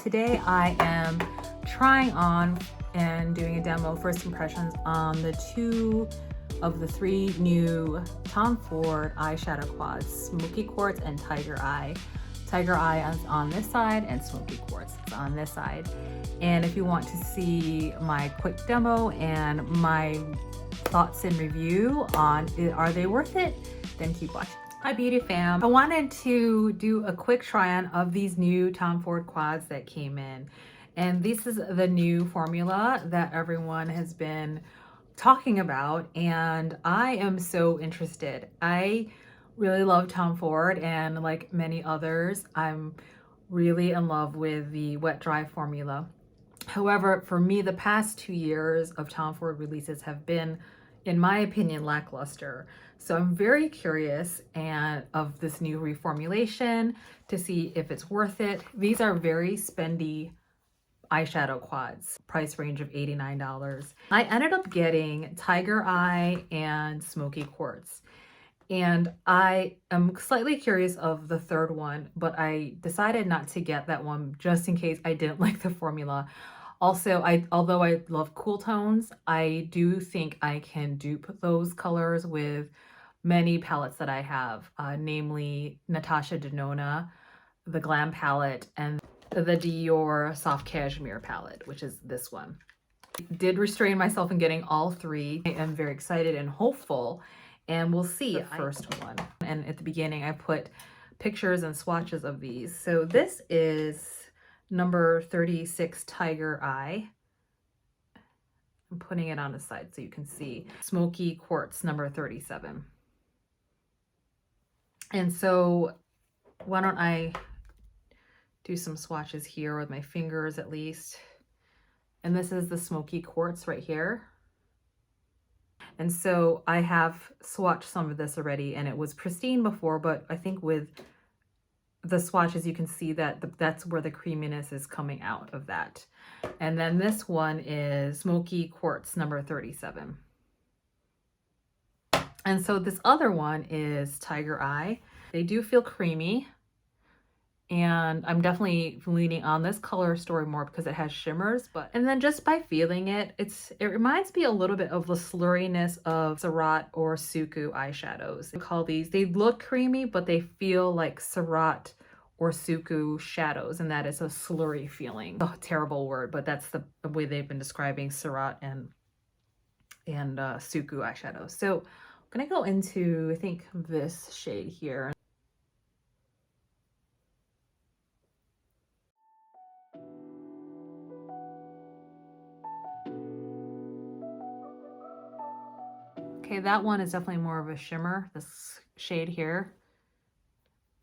Today I am trying on and doing a demo, first impressions on the two of the three new Tom Ford eyeshadow quads, Smoky Quartz and Tiger Eye. Tiger Eye is on this side and Smoky Quartz is on this side. And if you want to see my quick demo and my thoughts and review on are they worth it, then keep watching. Hi beauty fam. I wanted to do a quick try on of these new Tom Ford quads that came in. And this is the new formula that everyone has been talking about, and I am so interested. I really love Tom Ford, and like many others, I'm really in love with the wet dry formula. However, for me, the past 2 years of Tom Ford releases have been, in my opinion, lackluster. So I'm very curious of this new reformulation to see if it's worth it. These are very spendy eyeshadow quads, price range of $89. I ended up getting Tiger Eye and Smoky Quartz. And I am slightly curious of the third one, but I decided not to get that one just in case I didn't like the formula. Also, although I love cool tones, I do think I can dupe those colors with many palettes that I have, namely Natasha Denona, the Glam palette, and the Dior Soft Cashmere palette, which is this one. I did restrain myself in getting all three. I am very excited and hopeful, and we'll see the first one. And at the beginning, I put pictures and swatches of these. So this is number 36 Tiger Eye. I'm putting it on the side so you can see. Smoky Quartz number 37. And so why don't I do some swatches here with my fingers at least. And this is the Smoky Quartz right here. And so I have swatched some of this already, and it was pristine before, but I think with the swatches you can see that that's where the creaminess is coming out of that. And then this one is Smoky Quartz number 37. And so this other one is Tiger Eye. They do feel creamy, and I'm definitely leaning on this color story more because it has shimmers. And then just by feeling it, it reminds me a little bit of the slurriness of Surratt or Suku eyeshadows. I call these, they look creamy, but they feel like Surratt or Suku shadows, and that is a slurry feeling. A terrible word, but that's the way they've been describing Surratt and Suku eyeshadows. So I'm gonna go into, I think, this shade here. Okay, that one is definitely more of a shimmer, this shade here.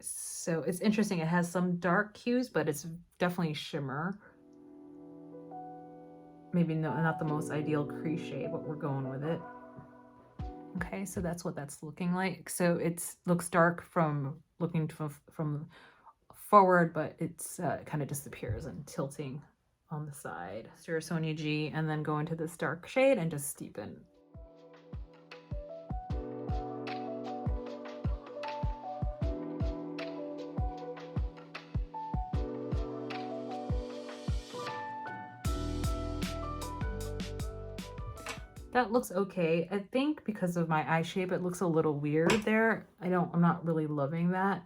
So it's interesting, it has some dark hues, but it's definitely shimmer. Maybe not the most ideal crease shade, but we're going with it. Okay, so that's what that's looking like. So it looks dark from looking from forward, but it's kind of disappears and tilting on the side. Sonia G, and then go into this dark shade and just steepen. That looks okay. I think because of my eye shape, it looks a little weird there. I'm not really loving that.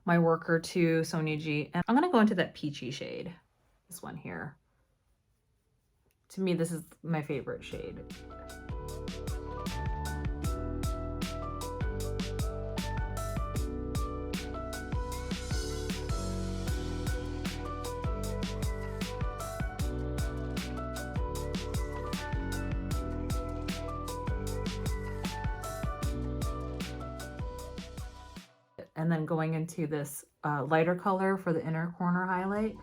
My worker to Sonia G, and I'm gonna go into that peachy shade, this one here. To me, this is my favorite shade. And then going into this lighter color for the inner corner highlight.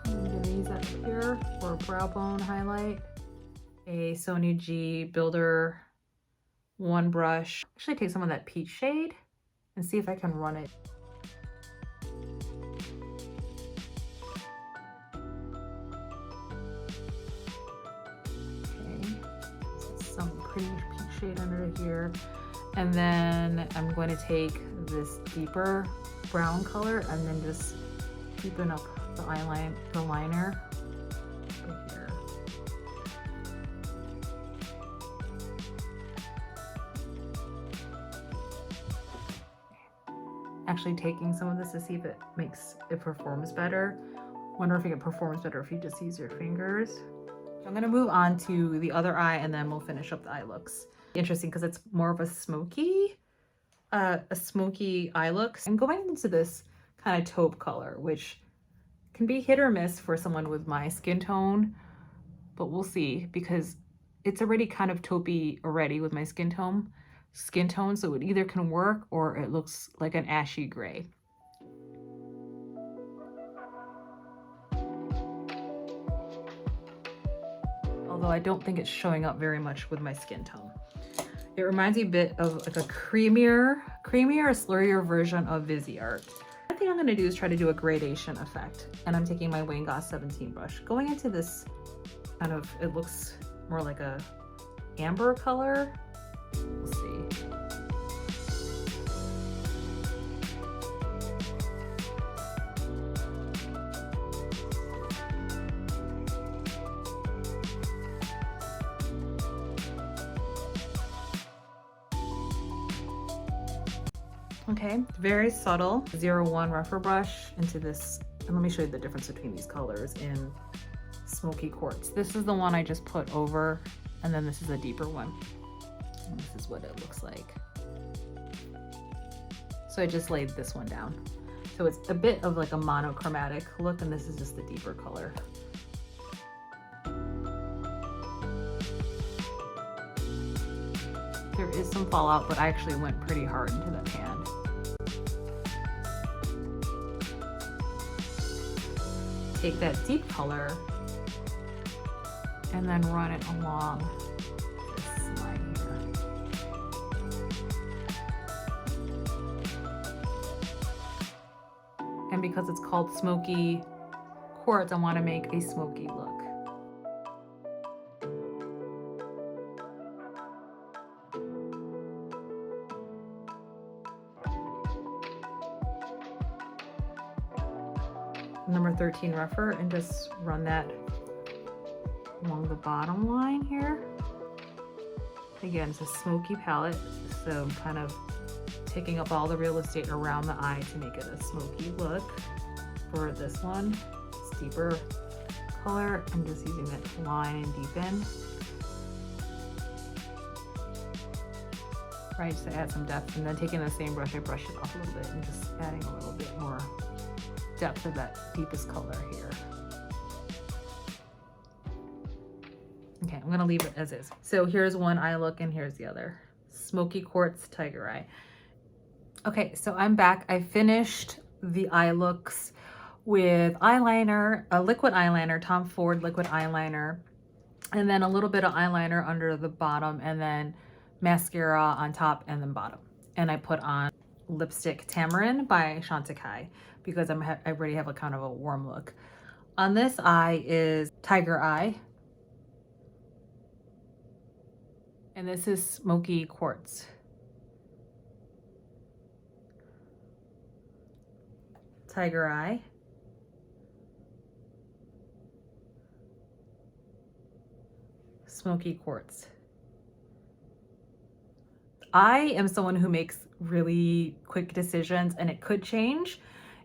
I'm gonna use that here for a brow bone highlight. A Sonia G Builder one brush. Actually take some of that peach shade and see if I can run it. shade under here. And then I'm going to take this deeper brown color and then just deepen up the liner right here. Actually taking some of this to see if it performs better. Wonder if it performs better if you just use your fingers. I'm gonna move on to the other eye and then we'll finish up the eye looks. Interesting because it's more of a smoky eye look. I'm going into this kind of taupe color, which can be hit or miss for someone with my skin tone, but we'll see because it's already kind of taupey already with my skin tone, so it either can work or it looks like an ashy gray. Although I don't think it's showing up very much with my skin tone. It reminds me a bit of like a creamier, slurrier version of Viseart. I think I'm gonna do is try to do a gradation effect. And I'm taking my Wayne Goss 17 brush. Going into this kind of, it looks more like a amber color. We'll see. Okay, very subtle 01 rougher brush into this, and let me show you the difference between these colors in Smoky Quartz. This is the one I just put over, and then this is a deeper one. And this is what it looks like. So I just laid this one down. So it's a bit of like a monochromatic look, and this is just the deeper color. There is some fallout, but I actually went pretty hard into that pan. Take that deep color and then run it along this line here. And because it's called Smoky Quartz, I want to make a smoky look. Number 13 rougher and just run that along the bottom line here. Again, it's a smoky palette, so I'm kind of taking up all the real estate around the eye to make it a smoky look. For this one, it's deeper color. I'm just using that line and deepen. Right, just to add some depth, and then taking the same brush, I brush it off a little bit and just adding a little bit more depth of that deepest color here. Okay, I'm gonna leave it as is. So here's one eye look and here's the other. Smoky Quartz Tiger Eye. Okay, so I'm back. I finished the eye looks with eyeliner, a liquid eyeliner, Tom Ford liquid eyeliner, and then a little bit of eyeliner under the bottom, and then mascara on top and then bottom. And I put on lipstick Tamarind by Chantecaille because I already have a kind of a warm look. On this eye is Tiger Eye. And this is Smoky Quartz. Tiger Eye. Smoky Quartz. I am someone who makes really quick decisions, and it could change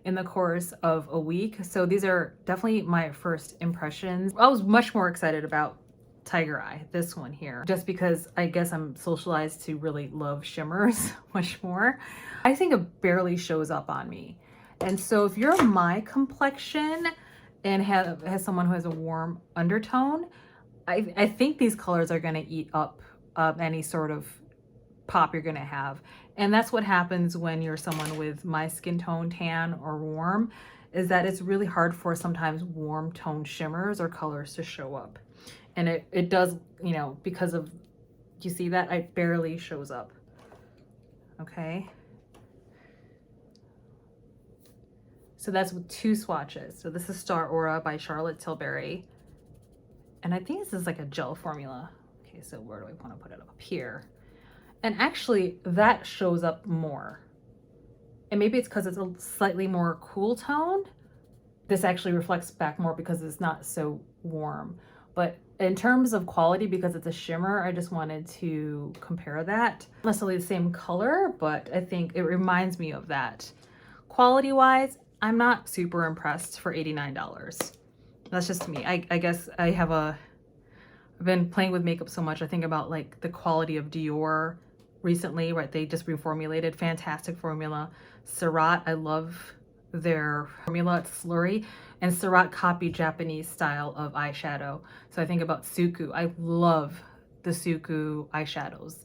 in the course of a week. So these are definitely my first impressions. I was much more excited about Tiger Eye, this one here, just because I guess I'm socialized to really love shimmers much more. I think it barely shows up on me. And so if you're my complexion and has someone who has a warm undertone, I think these colors are gonna eat up any sort of pop you're gonna have. And that's what happens when you're someone with my skin tone, tan or warm, is that it's really hard for sometimes warm tone shimmers or colors to show up. And it does, you know, because of, you see that? It barely shows up, okay? So that's with 2 swatches. So this is Star Aura by Charlotte Tilbury. And I think this is like a gel formula. Okay, so where do I want to put it? Up here. And actually that shows up more. And maybe it's because it's a slightly more cool tone. This actually reflects back more because it's not so warm. But in terms of quality, because it's a shimmer, I just wanted to compare that. Not necessarily the same color, but I think it reminds me of that. Quality wise, I'm not super impressed for $89. That's just me. I guess I've been playing with makeup so much. I think about like the quality of Dior recently, right? They just reformulated, fantastic formula. Surratt, I love their formula, it's slurry, and Surratt copied Japanese style of eyeshadow. So I think about Suku. I love the Suku eyeshadows.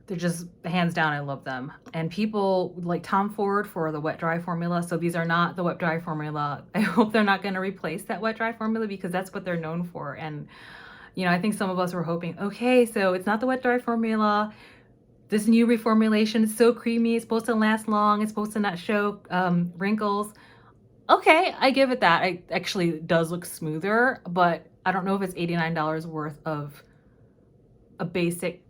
They're just hands down, I love them. And people like Tom Ford for the wet dry formula. So these are not the wet dry formula. I hope they're not going to replace that wet dry formula because that's what they're known for. And you know, I think some of us were hoping, okay, so it's not the wet dry formula. This new reformulation is so creamy. It's supposed to last long. It's supposed to not show wrinkles. Okay, I give it that. It actually does look smoother, but I don't know if it's $89 worth of a basic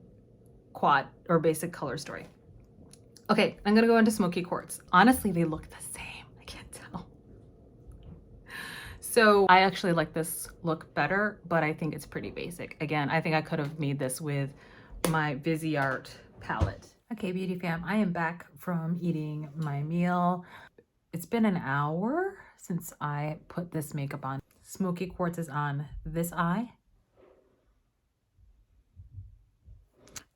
quad or basic color story. Okay, I'm gonna go into Smoky Quartz. Honestly, they look the same. I can't tell. So I actually like this look better, but I think it's pretty basic. Again, I think I could have made this with my Viseart palette. Okay, beauty fam, I am back from eating my meal. It's been an hour since I put this makeup on. Smoky Quartz is on this eye.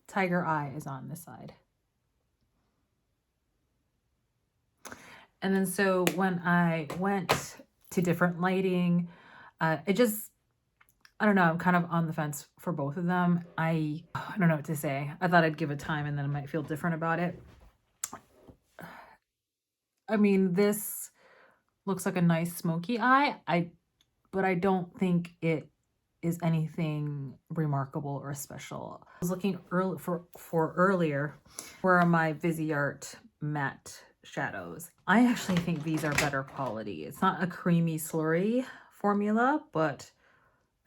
Tiger Eye is on this side. And then so when I went to different lighting, I don't know, I'm kind of on the fence for both of them. I don't know what to say. I thought I'd give it time and then I might feel different about it. I mean, this looks like a nice smoky eye, but I don't think it is anything remarkable or special. I was looking earlier where are my Viseart matte shadows. I actually think these are better quality. It's not a creamy slurry formula, but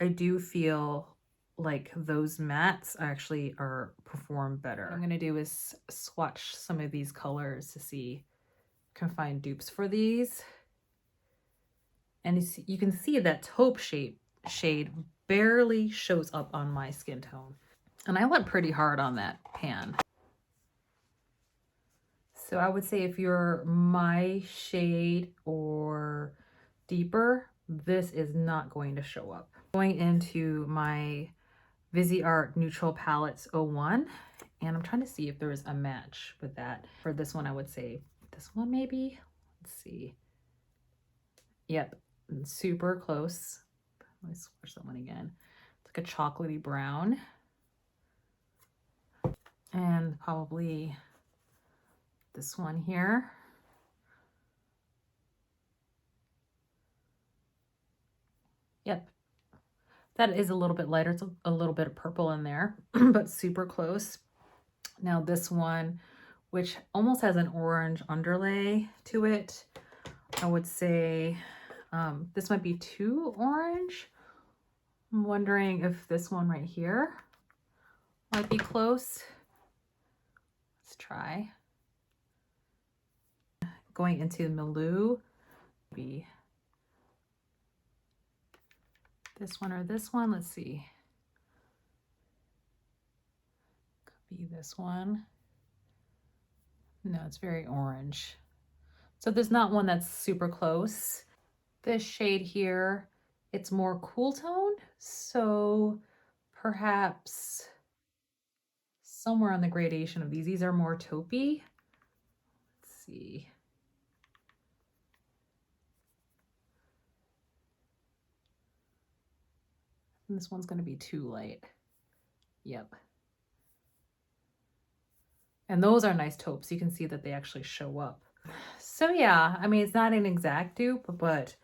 I do feel like those mattes actually perform better. What I'm gonna do is swatch some of these colors to see if I can find dupes for these. And you can see that taupe shade barely shows up on my skin tone. And I went pretty hard on that pan. So I would say if you're my shade or deeper, this is not going to show up. Going into my Viseart Neutral Palettes 01, and I'm trying to see if there's a match with that. For this one, I would say this one maybe. Let's see. Yep, super close. Let me swatch that one again. It's like a chocolatey brown. And probably this one here. Yep, that is a little bit lighter. It's a little bit of purple in there, but super close. Now this one, which almost has an orange underlay to it, I would say this might be too orange. I'm wondering if this one right here might be close. Let's try. Going into Milou, maybe this one or this one. Let's see. Could be this one. No, it's very orange. So there's not one that's super close. This shade here, it's more cool toned. So perhaps somewhere on the gradation of these. These are more taupey. Let's see. And this one's going to be too light. Yep. And those are nice taupes. You can see that they actually show up. So yeah, I mean, it's not an exact dupe, but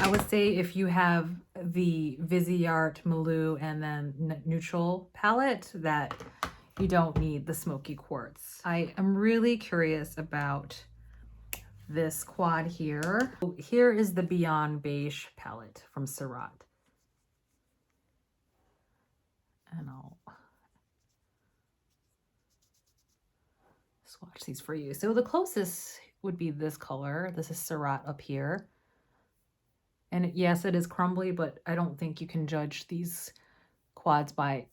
I would say if you have the Viseart Milou and then Neutral palette, that you don't need the Smoky Quartz. I am really curious about this quad here. Here is the Beyond Beige palette from Surratt. And I'll swatch these for you. So the closest would be this color. This is Surratt up here. And yes, it is crumbly, but I don't think you can judge these quads by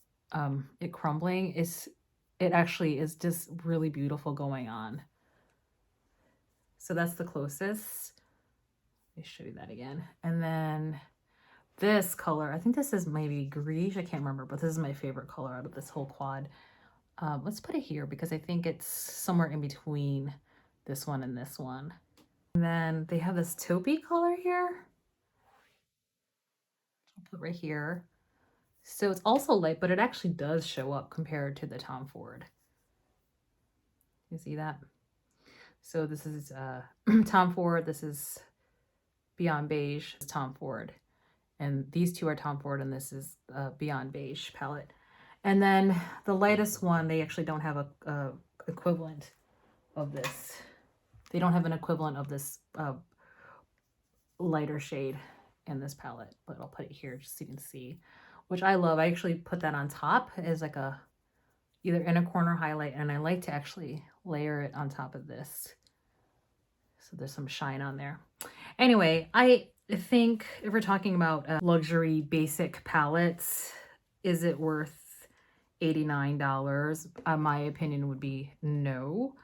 it crumbling. It actually is just really beautiful going on. So that's the closest. Let me show you that again. And then this color, I think this is maybe Greige, I can't remember, but this is my favorite color out of this whole quad. Let's put it here because I think it's somewhere in between this one and this one. And then they have this taupey color here. I'll put right here. So it's also light, but it actually does show up compared to the Tom Ford. You see that? So this is Tom Ford, this is Beyond Beige, Tom Ford. And these two are Tom Ford, and this is Beyond Beige palette. And then the lightest one, they actually don't have a equivalent of this. They don't have an equivalent of this lighter shade in this palette, but I'll put it here just so you can see, which I love. I actually put that on top as like a either in a corner highlight, and I like to actually layer it on top of this. So there's some shine on there. Anyway, I think if we're talking about luxury basic palettes, is it worth $89? My opinion would be no.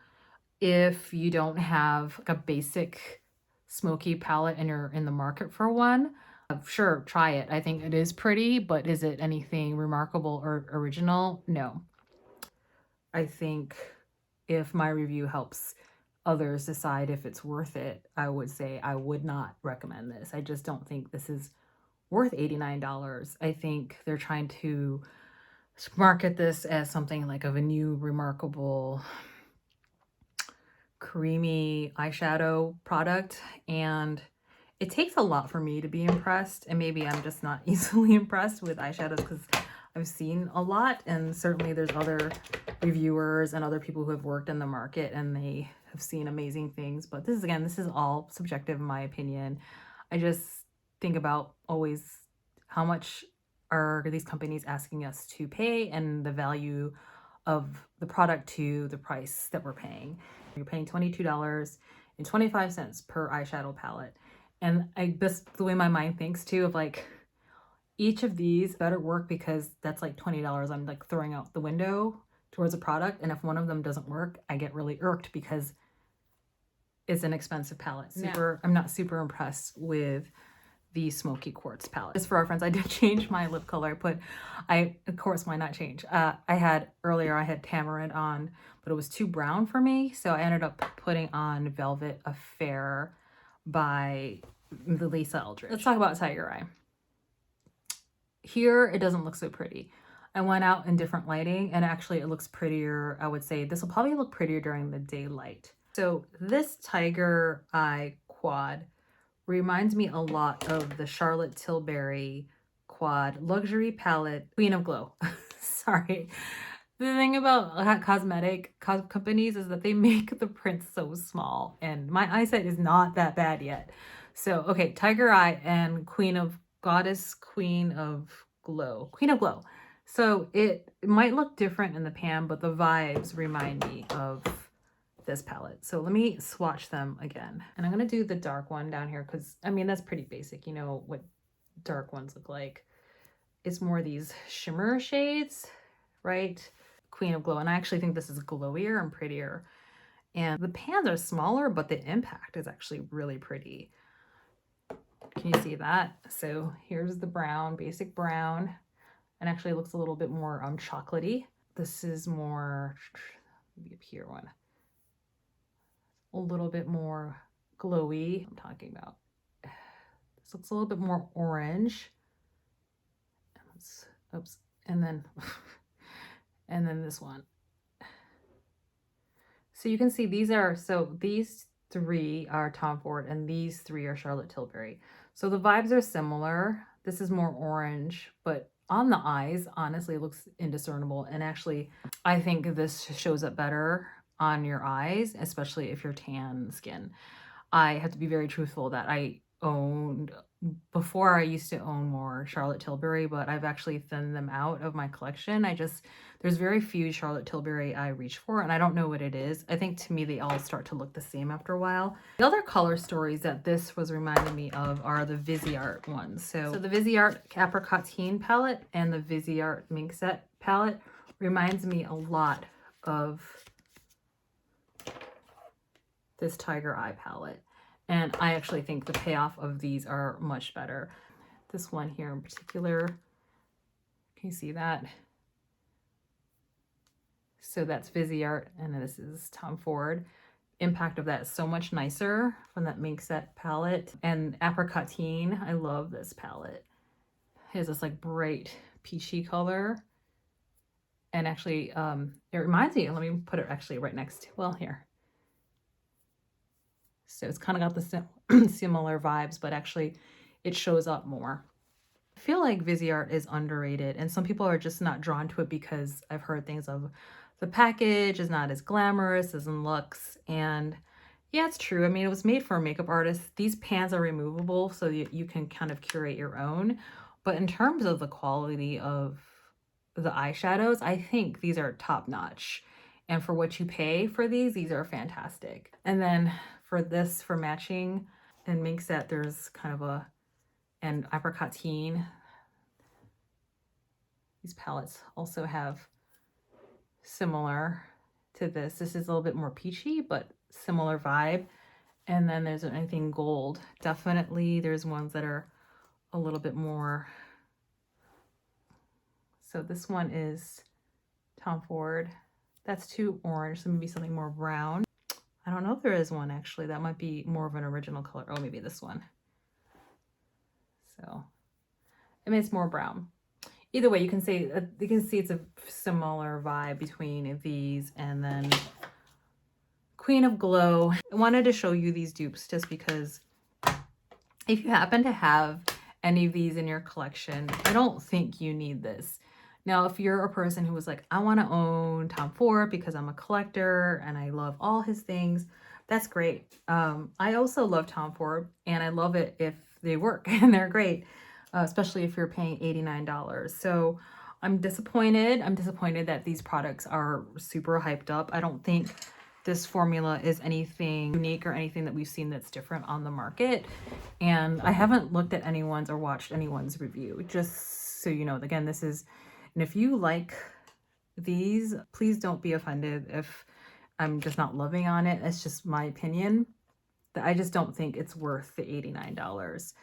If you don't have like a basic smoky palette and you're in the market for one, sure, try it. I think it is pretty, but is it anything remarkable or original? No. I think if my review helps others decide if it's worth it, I would say I would not recommend this. I just don't think this is worth $89. I think they're trying to market this as something like of a new remarkable creamy eyeshadow product, and it takes a lot for me to be impressed, and maybe I'm just not easily impressed with eyeshadows because I've seen a lot, and certainly there's other reviewers and other people who have worked in the market and they have seen amazing things, but this is all subjective in my opinion. I just think about always how much are these companies asking us to pay and the value of the product to the price that we're paying. You're paying $22.25 per eyeshadow palette. And the way my mind thinks too, of like, each of these better work because that's like $20 I'm like throwing out the window towards a product. And if one of them doesn't work, I get really irked because it's an expensive palette. I'm not super impressed with the Smoky Quartz palette. Just for reference, I did change my lip color. Of course, why not change? I had Tamarind on, but it was too brown for me. So I ended up putting on Velvet Affair by Lisa Eldridge. Let's talk about Tiger Eye. Here, it doesn't look so pretty. I went out in different lighting and actually it looks prettier. I would say this will probably look prettier during the daylight. So this Tiger Eye quad reminds me a lot of the Charlotte Tilbury quad luxury palette, Queen of Glow. Sorry. The thing about cosmetic companies is that they make the prints so small and my eyesight is not that bad yet. So, okay, Tiger Eye and Queen of Glow. So it might look different in the pan, but the vibes remind me of this palette. So let me swatch them again. And I'm going to do the dark one down here because, I mean, that's pretty basic. You know what dark ones look like. It's more these shimmer shades, right? Queen of Glow. And I actually think this is glowier and prettier. And the pans are smaller, but the impact is actually really pretty. Can you see that? So here's the brown, basic brown, and actually it looks a little bit more chocolatey. This is more, maybe up here one, a little bit more glowy. I'm talking about. This looks a little bit more orange. Oops, and then, and then this one. So you can see these three are Tom Ford and these three are Charlotte Tilbury. So the vibes are similar. This is more orange, but on the eyes, honestly, it looks indiscernible. And actually, I think this shows up better on your eyes, especially if you're tan skin. I have to be very truthful that I owned before. I used to own more Charlotte Tilbury, but I've actually thinned them out of my collection. There's very few Charlotte Tilbury I reach for, and I don't know what it is. I think to me they all start to look the same after a while. The other color stories that this was reminding me of are the Viseart ones. So the Viseart Apricotine palette and the Viseart Mink Set palette reminds me a lot of this Tiger Eye palette. And I actually think the payoff of these are much better. This one here in particular, can you see that? So that's Viseart, and this is Tom Ford. Impact of that is so much nicer from that Mink Set palette. And Apricotine, I love this palette. It has this like bright peachy color. And actually, it reminds me, let me put it actually right next to, well, here. So it's kind of got the similar vibes, but actually it shows up more. I feel like Viseart is underrated, and some people are just not drawn to it because I've heard things of the package is not as glamorous as in Luxe. And yeah, it's true. I mean, it was made for a makeup artist. These pans are removable, so you can kind of curate your own. But in terms of the quality of the eyeshadows, I think these are top notch. And for what you pay for these are fantastic. And then for this, for matching and Mink Set, there's kind of and Apricotine. These palettes also have similar to this. This is a little bit more peachy, but similar vibe. And then there's anything gold. Definitely there's ones that are a little bit more. So this one is Tom Ford. That's too orange, so maybe something more brown. I don't know if there is one actually. That might be more of an original color. Oh, maybe this one. So, I mean, it's more brown. Either way, you can see it's a similar vibe between these and then Queen of Glow. I wanted to show you these dupes just because if you happen to have any of these in your collection, I don't think you need this. Now, if you're a person who was like, I want to own Tom Ford because I'm a collector and I love all his things, that's great. I also love Tom Ford, and I love it if they work and they're great, especially if you're paying $89. So I'm disappointed. I'm disappointed that these products are super hyped up. I don't think this formula is anything unique or anything that we've seen that's different on the market. And I haven't looked at anyone's or watched anyone's review, just so you know. Again, this is, and if you like these, please don't be offended if I'm just not loving on it. It's just my opinion. I just don't think it's worth the $89.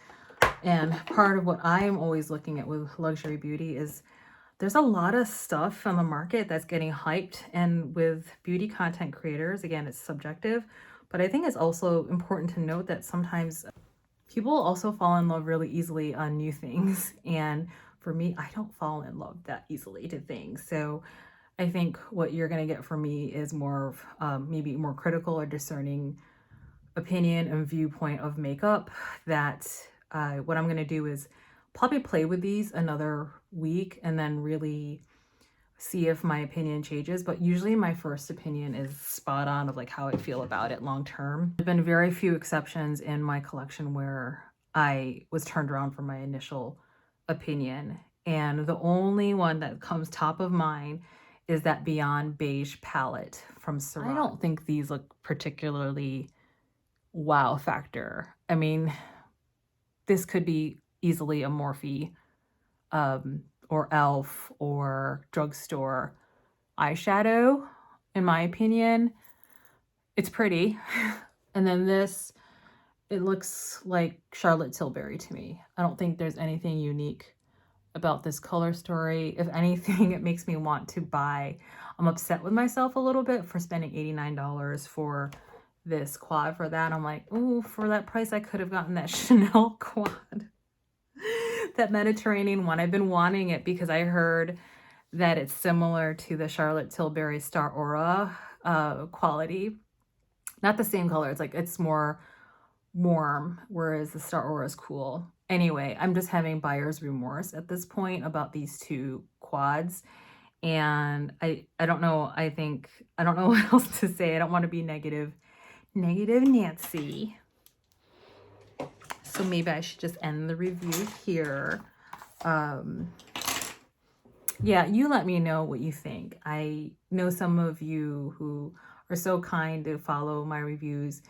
And part of what I'm always looking at with luxury beauty is there's a lot of stuff on the market that's getting hyped. And with beauty content creators, again, it's subjective, but I think it's also important to note that sometimes people also fall in love really easily on new things. And for me, I don't fall in love that easily to things. So I think what you're going to get from me is more of maybe more critical or discerning opinion and viewpoint of makeup. That what I'm going to do is probably play with these another week and then really see if my opinion changes. But usually my first opinion is spot on of like how I feel about it long term. There's been very few exceptions in my collection where I was turned around from my initial opinion. And the only one that comes top of mind is that Beyond Beige palette from Surround. I don't think these look particularly wow factor. I mean, this could be easily a Morphe or e.l.f. or drugstore eyeshadow, in my opinion. It's pretty. And then this, it looks like Charlotte Tilbury to me. I don't think there's anything unique about this color story. If anything, it makes me want to buy. I'm upset with myself a little bit for spending $89 for this quad. For that, I'm like, ooh, for that price, I could have gotten that Chanel quad. That Mediterranean one. I've been wanting it because I heard that it's similar to the Charlotte Tilbury Star Aura quality. Not the same color. It's like, it's more warm, whereas the Star Aura is cool. Anyway, I'm just having buyer's remorse at this point about these two quads. And I don't know. I don't know what else to say. I don't want to be negative Nancy. So maybe I should just end the review here. Yeah, you let me know what you think. I know some of you who are so kind to follow my reviews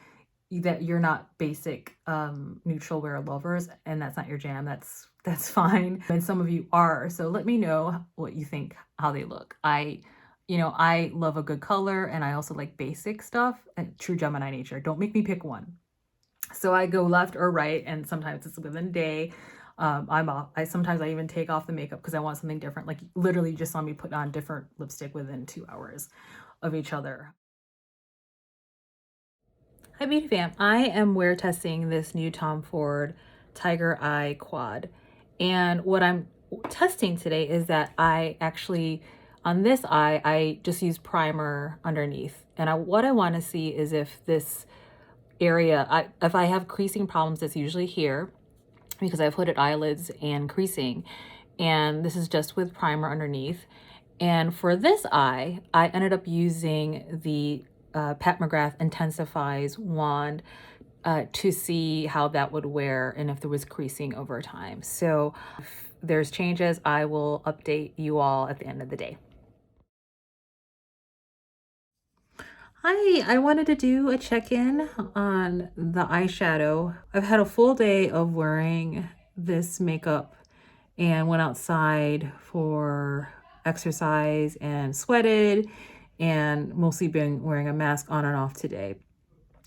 that you're not basic neutral wear lovers, and that's not your jam. That's fine. And some of you are. So let me know what you think, how they look. I love a good color, and I also like basic stuff. And true Gemini nature. Don't make me pick one. So I go left or right, and sometimes it's within a day. Sometimes I even take off the makeup because I want something different. Like literally, you just saw me put on different lipstick within 2 hours of each other. Hi Beauty Fam, I am wear testing this new Tom Ford Tiger Eye Quad. And what I'm testing today is that I actually, on this eye, I just use primer underneath. And what I want to see is if this area, if I have creasing problems, it's usually here because I have hooded eyelids and creasing. And this is just with primer underneath. And for this eye, I ended up using the Pat McGrath Intensifies wand to see how that would wear and if there was creasing over time. So if there's changes, I will update you all at the end of the day. Hi, I wanted to do a check-in on the eyeshadow. I've had a full day of wearing this makeup and went outside for exercise and sweated and mostly been wearing a mask on and off today.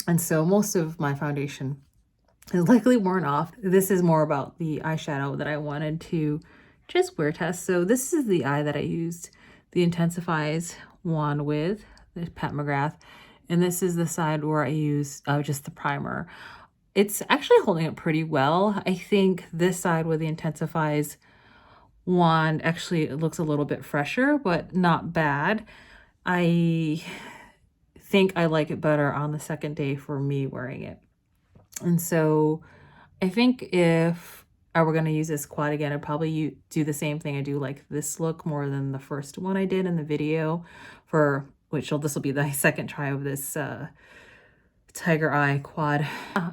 And so most of my foundation is likely worn off. This is more about the eyeshadow that I wanted to just wear test. So this is the eye that I used the Intensifies wand with, the Pat McGrath. And this is the side where I use just the primer. It's actually holding up pretty well. I think this side with the Intensifies wand actually it looks a little bit fresher, but not bad. I think I like it better on the second day for me wearing it. And so I think if I were going to use this quad again, I'd probably do the same thing. I do like this look more than the first one I did in the video for this will be the second try of this Tiger Eye quad.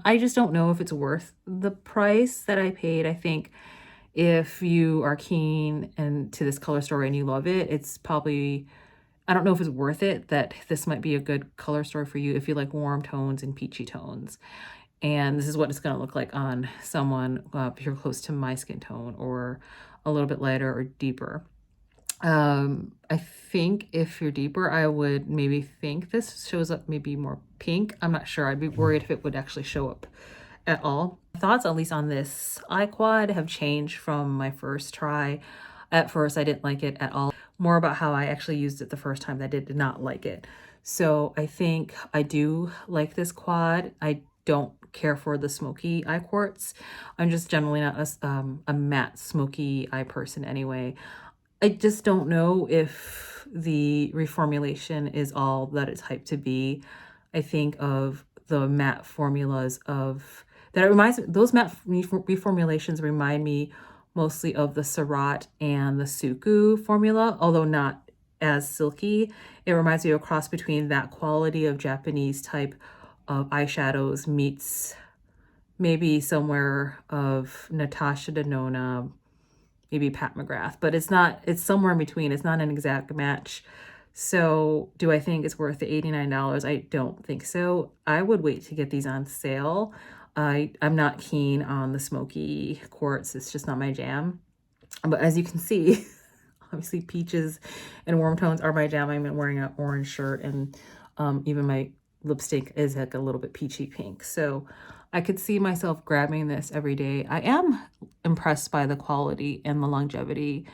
I just don't know if it's worth the price that I paid. I think if you are keen and to this color story and you love it, it's probably, I don't know if it's worth it, that this might be a good color story for you if you like warm tones and peachy tones. And this is what it's going to look like on someone if you're close to my skin tone or a little bit lighter or deeper. I think if you're deeper, I would maybe think this shows up maybe more pink. I'm not sure. I'd be worried if it would actually show up at all. Thoughts, at least on this eye quad, have changed from my first try. At first, I didn't like it at all. More about how I actually used it the first time that I did not like it. So I think I do like this quad. I don't care for the smoky eye quartz. I'm just generally not a matte smoky eye person anyway. I just don't know if the reformulation is all that it's hyped to be. I think of the matte formulas those matte reformulations remind me mostly of the Surratt and the Suku formula, although not as silky. It reminds me of a cross between that quality of Japanese type of eyeshadows meets maybe somewhere of Natasha Denona, maybe Pat McGrath, but it's somewhere in between. It's not an exact match. So do I think it's worth the $89? I don't think so. I would wait to get these on sale. I'm not keen on the smoky quartz. It's just not my jam. But as you can see, obviously peaches and warm tones are my jam. I'm wearing an orange shirt and even my lipstick is like a little bit peachy pink. So I could see myself grabbing this every day. I am impressed by the quality and the longevity.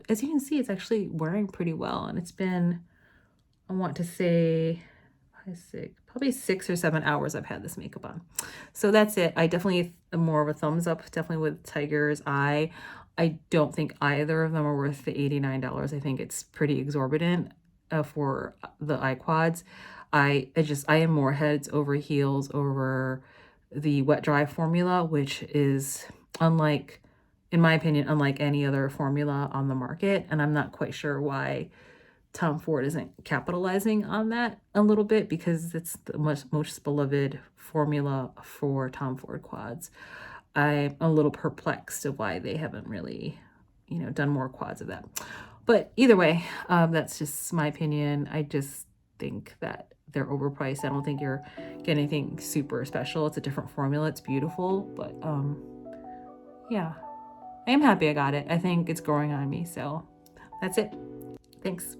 As you can see, it's actually wearing pretty well. And it's been, I want to say, probably 6 or 7 hours I've had this makeup on. So that's it. I definitely am more of a thumbs up, definitely with Tiger's Eye. I don't think either of them are worth the $89. I think it's pretty exorbitant for the eye quads. I am more heads over heels over the wet dry formula, which is unlike, in my opinion, unlike any other formula on the market. And I'm not quite sure why Tom Ford isn't capitalizing on that a little bit, because it's the most beloved formula for Tom Ford quads. I'm a little perplexed of why they haven't really, done more quads of that. But either way, that's just my opinion. I just think that they're overpriced. I don't think you're getting anything super special. It's a different formula. It's beautiful, but yeah, I am happy I got it. I think it's growing on me. So that's it. Thanks.